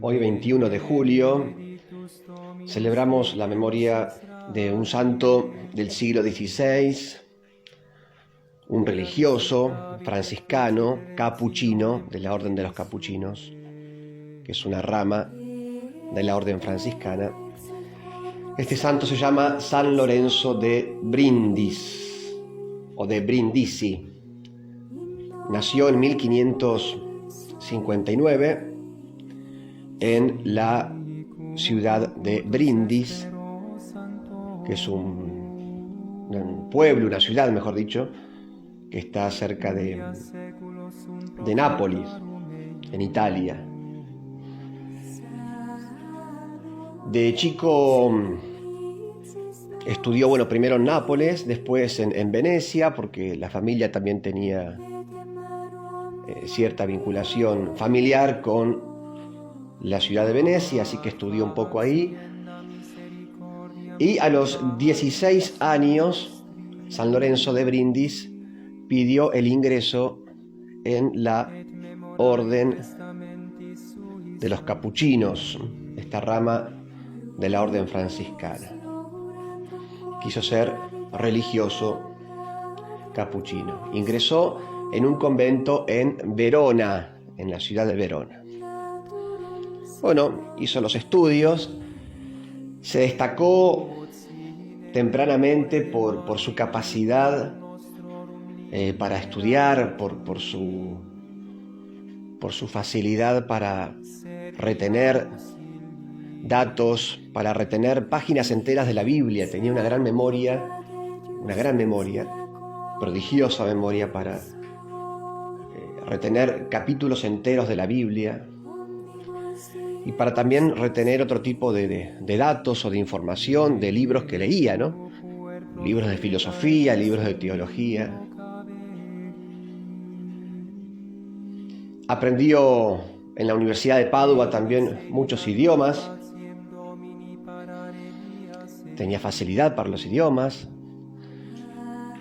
Hoy 21 de julio celebramos la memoria de un santo del siglo XVI, un religioso franciscano, capuchino, de la Orden de los Capuchinos, que es una rama de la Orden franciscana. Este santo se llama San Lorenzo de Brindis, o de Brindisi. Nació en 1559 en la ciudad de Brindis, que es un pueblo, una ciudad, mejor dicho, que está cerca de Nápoles, en Italia. De chico estudió, primero en Nápoles, después en Venecia, porque la familia también tenía cierta vinculación familiar con la ciudad de Venecia, así que estudió un poco ahí. Y a los 16 años, San Lorenzo de Brindis pidió el ingreso en la Orden de los Capuchinos, esta rama de la Orden franciscana. Quiso ser religioso capuchino. Ingresó en un convento en Verona, en la ciudad de Verona. Hizo los estudios, se destacó tempranamente por su capacidad para estudiar, por su facilidad para retener datos, para retener páginas enteras de la Biblia. Tenía una gran memoria, prodigiosa memoria para retener capítulos enteros de la Biblia y para también retener otro tipo de datos o de información de libros que leía, ¿no? Libros de filosofía, libros de teología. Aprendió en la Universidad de Padua también muchos idiomas. Tenía facilidad para los idiomas.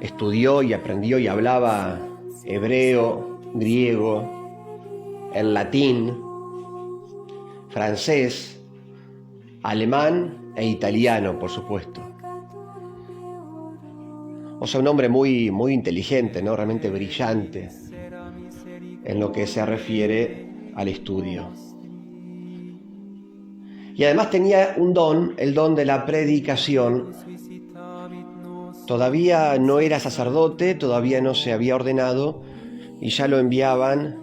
Estudió y aprendió y hablaba hebreo, griego, el latín, francés, alemán e italiano, por supuesto. O sea, un hombre muy inteligente, ¿no? Realmente brillante en lo que se refiere al estudio. Y además tenía un don, el don de la predicación. Todavía no era sacerdote, todavía no se había ordenado, y ya lo enviaban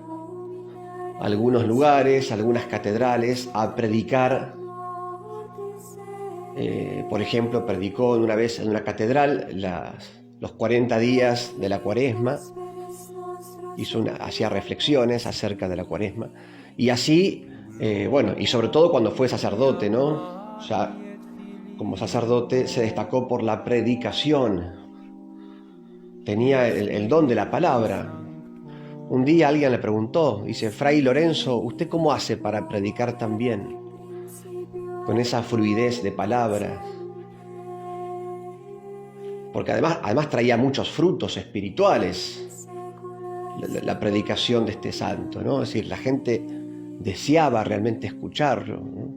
a algunos lugares, a algunas catedrales, a predicar. Por ejemplo, predicó una vez en una catedral los 40 días de la Cuaresma. Hacía reflexiones acerca de la Cuaresma. Y así, y sobre todo cuando fue sacerdote, ¿no? O sea, como sacerdote se destacó por la predicación. Tenía el don de la palabra. Un día alguien le preguntó, dice: Fray Lorenzo, ¿usted cómo hace para predicar tan bien? Con esa fluidez de palabra. Porque además traía muchos frutos espirituales la predicación de este santo, ¿no? Es decir, la gente deseaba realmente escucharlo, ¿no?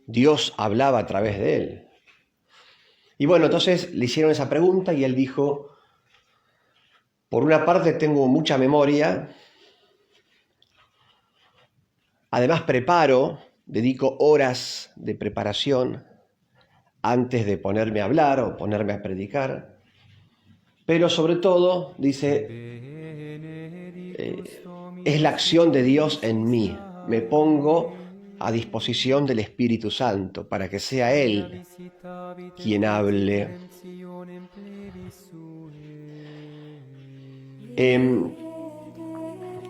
Dios hablaba a través de él. Y entonces le hicieron esa pregunta y él dijo: por una parte tengo mucha memoria, además dedico horas de preparación antes de ponerme a hablar o ponerme a predicar, pero sobre todo, dice, es la acción de Dios en mí. Me pongo a disposición del Espíritu Santo para que sea Él quien hable.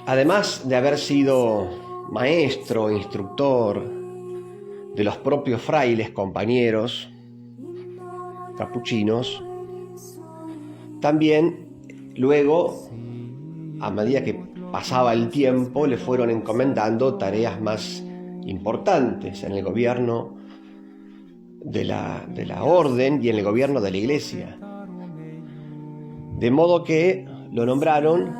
Además de haber sido maestro, instructor de los propios frailes compañeros capuchinos, también luego, a medida que pasaba el tiempo, le fueron encomendando tareas más importantes en el gobierno de la orden y en el gobierno de la Iglesia. De modo que lo nombraron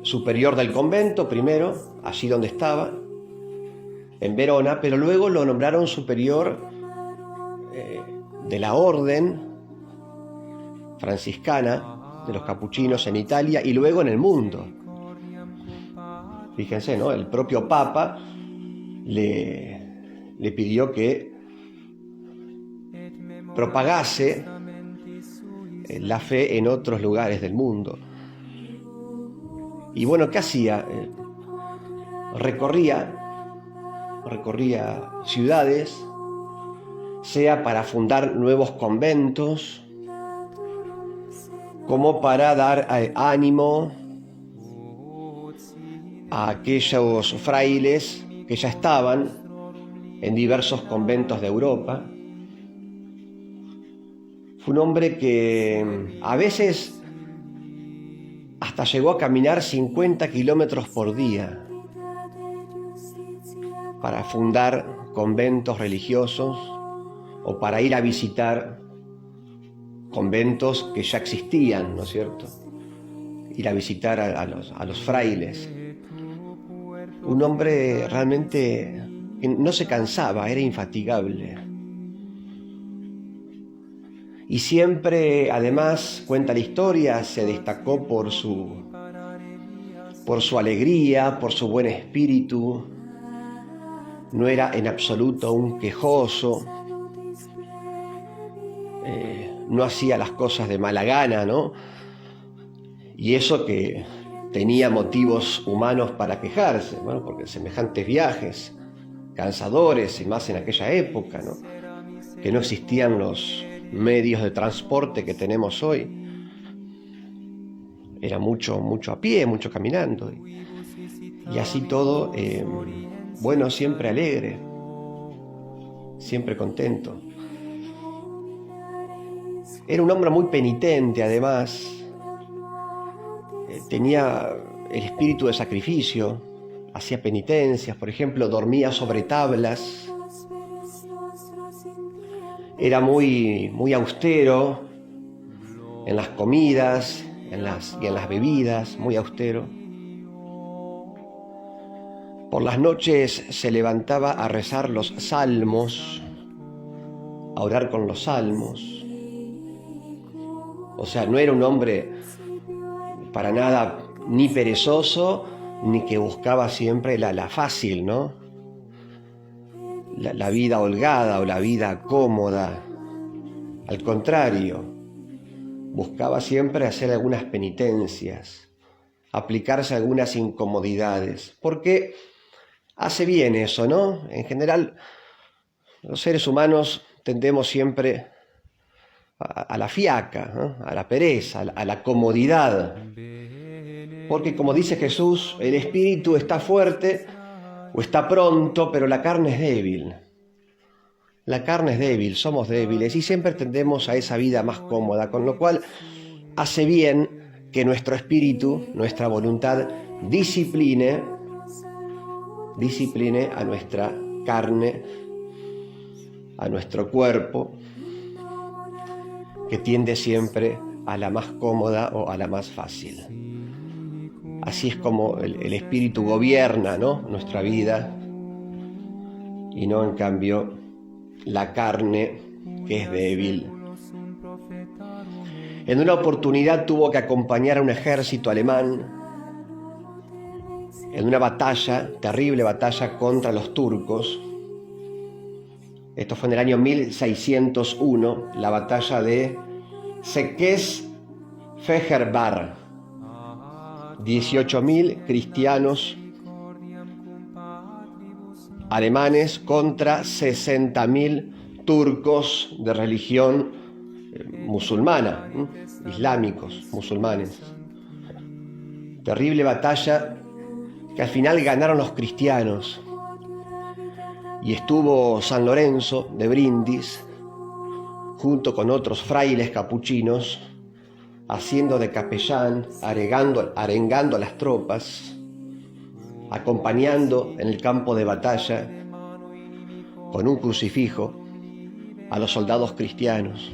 superior del convento primero, allí donde estaba, en Verona, pero luego lo nombraron superior de la orden franciscana de los capuchinos en Italia y luego en el mundo. Fíjense, ¿no? El propio Papa le pidió que propagase la fe en otros lugares del mundo. Y bueno, ¿qué hacía? Recorría ciudades, sea para fundar nuevos conventos, como para dar ánimo a aquellos frailes que ya estaban en diversos conventos de Europa. Fue un hombre que a veces hasta llegó a caminar 50 kilómetros por día para fundar conventos religiosos o para ir a visitar conventos que ya existían, ¿no es cierto? Ir a visitar a los frailes. Un hombre realmente que no se cansaba, era infatigable. Y siempre, además, cuenta la historia, se destacó por su alegría, por su buen espíritu. No era en absoluto un quejoso. No hacía las cosas de mala gana, ¿no? Y eso que tenía motivos humanos para quejarse, bueno, porque semejantes viajes, cansadores, y más en aquella época, ¿no? Que no existían los medios de transporte que tenemos hoy. Era mucho a pie, mucho caminando. Y así todo, bueno, siempre alegre, siempre contento. Era un hombre muy penitente, además. Tenía el espíritu de sacrificio, hacía penitencias, por ejemplo, dormía sobre tablas. Era muy austero en las comidas y en las bebidas, muy austero. Por las noches se levantaba a rezar los salmos, a orar con los salmos. O sea, no era un hombre para nada ni perezoso, ni que buscaba siempre la fácil, ¿no? La vida holgada o la vida cómoda. Al contrario, buscaba siempre hacer algunas penitencias, aplicarse algunas incomodidades, porque hace bien eso, ¿no? En general, los seres humanos tendemos siempre a la fiaca, ¿no? A la pereza, a la comodidad. Porque como dice Jesús, el espíritu está fuerte o está pronto, pero la carne es débil. La carne es débil, somos débiles y siempre tendemos a esa vida más cómoda, con lo cual hace bien que nuestro espíritu, nuestra voluntad, discipline a nuestra carne, a nuestro cuerpo, que tiende siempre a la más cómoda o a la más fácil. Así es como el espíritu gobierna, ¿no?, nuestra vida, y no en cambio la carne, que es débil. En una oportunidad tuvo que acompañar a un ejército alemán en una batalla, terrible batalla contra los turcos. Esto fue en el año 1601, la batalla de Székesfehérvár. 18.000 cristianos alemanes contra 60.000 turcos de religión musulmana, islámicos, musulmanes. Terrible batalla que al final ganaron los cristianos. Y estuvo San Lorenzo de Brindis, junto con otros frailes capuchinos, haciendo de capellán, arengando a las tropas, acompañando en el campo de batalla con un crucifijo a los soldados cristianos.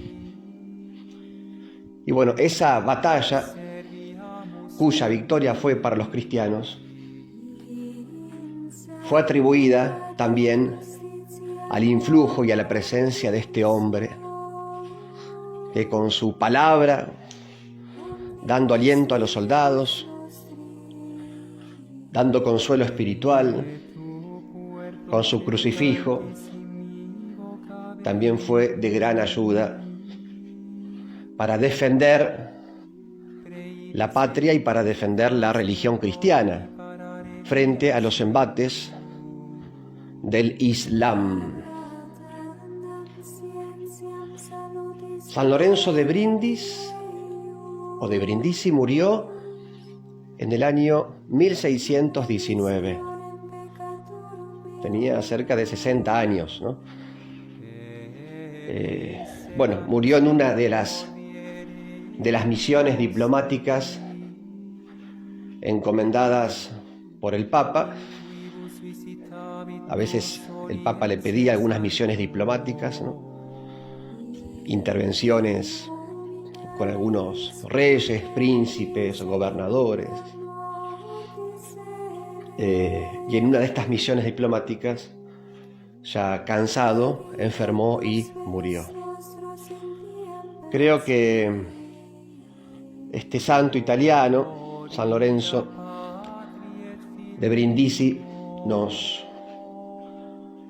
Y bueno, esa batalla cuya victoria fue para los cristianos, fue atribuida también al influjo y a la presencia de este hombre que con su palabra, dando aliento a los soldados, dando consuelo espiritual, con su crucifijo, también fue de gran ayuda para defender la patria y para defender la religión cristiana frente a los embates del Islam. San Lorenzo de Brindis o de Brindisi murió en el año 1619. Tenía cerca de 60 años, ¿no? Murió en una de las misiones diplomáticas encomendadas por el Papa. A veces el Papa le pedía algunas misiones diplomáticas, ¿no? Intervenciones con algunos reyes, príncipes, gobernadores. Y en una de estas misiones diplomáticas, ya cansado, enfermó y murió. Creo que este santo italiano, San Lorenzo de Brindisi, nos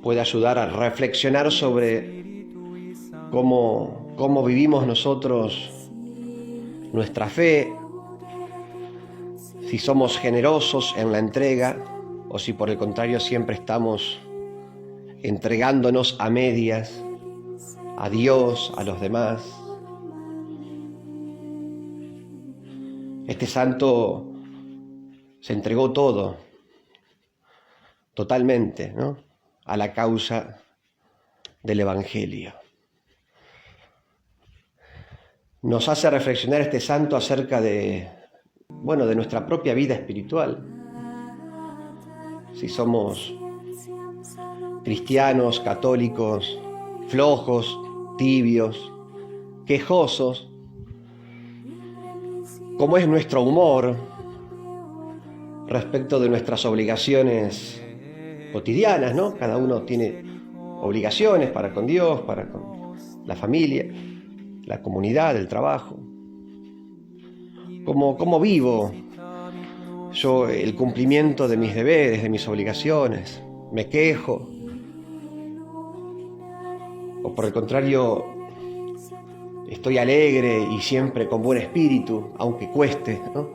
puede ayudar a reflexionar sobre cómo vivimos nosotros nuestra fe, si somos generosos en la entrega o si por el contrario siempre estamos entregándonos a medias, a Dios, a los demás. Este santo se entregó todo, totalmente, ¿no?, a la causa del Evangelio. Nos hace reflexionar este santo acerca de nuestra propia vida espiritual. Si somos cristianos, católicos, flojos, tibios, quejosos, cómo es nuestro humor respecto de nuestras obligaciones cotidianas, ¿no? Cada uno tiene obligaciones para con Dios, para con la familia, la comunidad, el trabajo. ¿Cómo vivo yo el cumplimiento de mis deberes, de mis obligaciones? ¿Me quejo? ¿O por el contrario, estoy alegre y siempre con buen espíritu, aunque cueste, ¿no?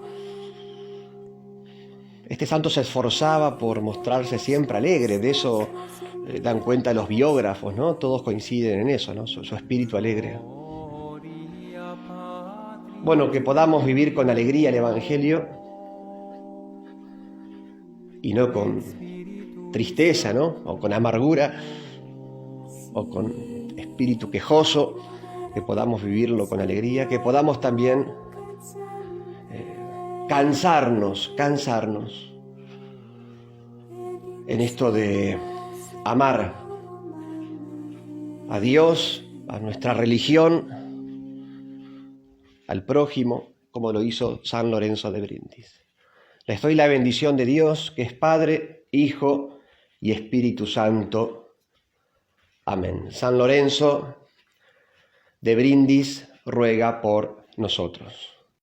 Este santo se esforzaba por mostrarse siempre alegre, de eso dan cuenta los biógrafos, ¿no? Todos coinciden en eso, ¿no? Su espíritu alegre. Que podamos vivir con alegría el Evangelio y no con tristeza, ¿no? O con amargura, o con espíritu quejoso, que podamos vivirlo con alegría, que podamos también cansarnos en esto de amar a Dios, a nuestra religión, al prójimo, como lo hizo San Lorenzo de Brindis. Les doy la bendición de Dios, que es Padre, Hijo y Espíritu Santo. Amén. San Lorenzo de Brindis ruega por nosotros.